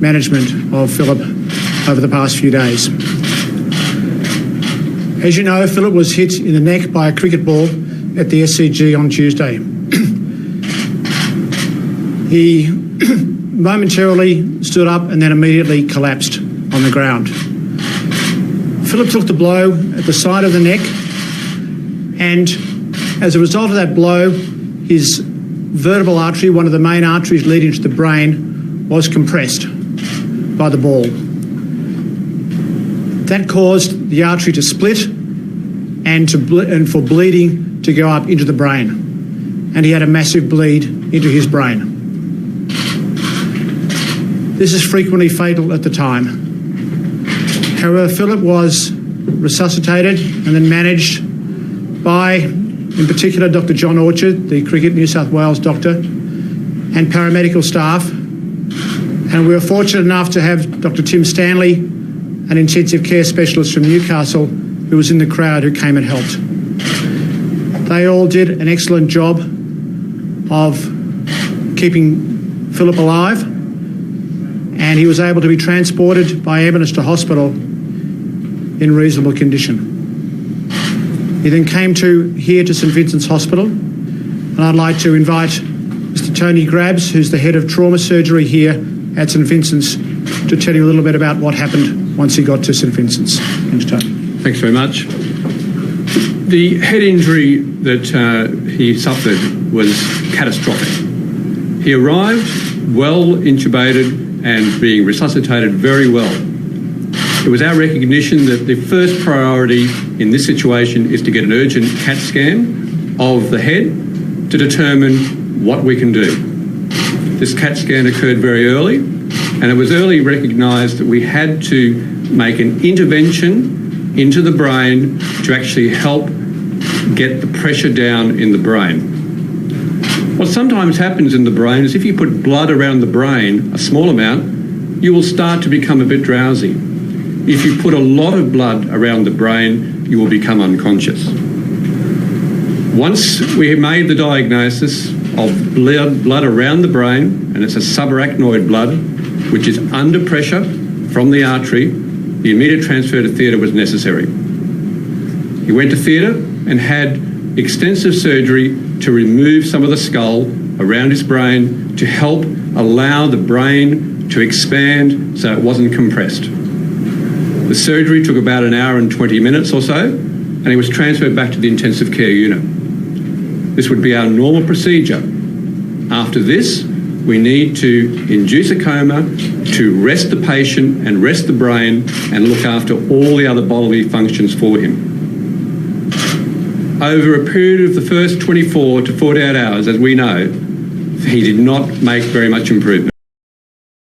management of Phillip over the past few days. As you know, Phillip was hit in the neck by a cricket ball at the SCG on Tuesday. He momentarily stood up and then immediately collapsed on the ground. Phillip took the blow at the side of the neck, and as a result of that blow, his vertebral artery, one of the main arteries leading to the brain, was compressed by the ball. That caused the artery to split and for bleeding to go up into the brain. And he had a massive bleed into his brain. This is frequently fatal at the time. However, Phillip was resuscitated and then managed by, in particular, Dr. John Orchard, the Cricket New South Wales doctor, and paramedical staff. And we were fortunate enough to have Dr. Tim Stanley, an intensive care specialist from Newcastle, who was in the crowd, who came and helped. They all did an excellent job of keeping Phillip alive, and he was able to be transported by ambulance to hospital in reasonable condition. He then came here to St Vincent's Hospital, and I'd like to invite Mr. Tony Grabs, who's the head of trauma surgery here at St Vincent's, to tell you a little bit about what happened once he got to St Vincent's. Thanks, Tony. Thanks very much. The head injury that he suffered was catastrophic. He arrived well intubated and being resuscitated very well. It was our recognition that the first priority in this situation is to get an urgent CAT scan of the head to determine what we can do. This CAT scan occurred very early, and it was early recognised that we had to make an intervention into the brain to actually help get the pressure down in the brain. What sometimes happens in the brain is if you put blood around the brain, a small amount, you will start to become a bit drowsy. If you put a lot of blood around the brain, you will become unconscious. Once we made the diagnosis of blood around the brain, and it's a subarachnoid blood, which is under pressure from the artery, the immediate transfer to theatre was necessary. He went to theatre and had extensive surgery to remove some of the skull around his brain to help allow the brain to expand so it wasn't compressed. The surgery took about an hour and 20 minutes or so, and he was transferred back to the intensive care unit. This would be our normal procedure. After this, we need to induce a coma to rest the patient and rest the brain and look after all the other bodily functions for him. Over a period of the first 24 to 48 hours, as we know, he did not make very much improvement.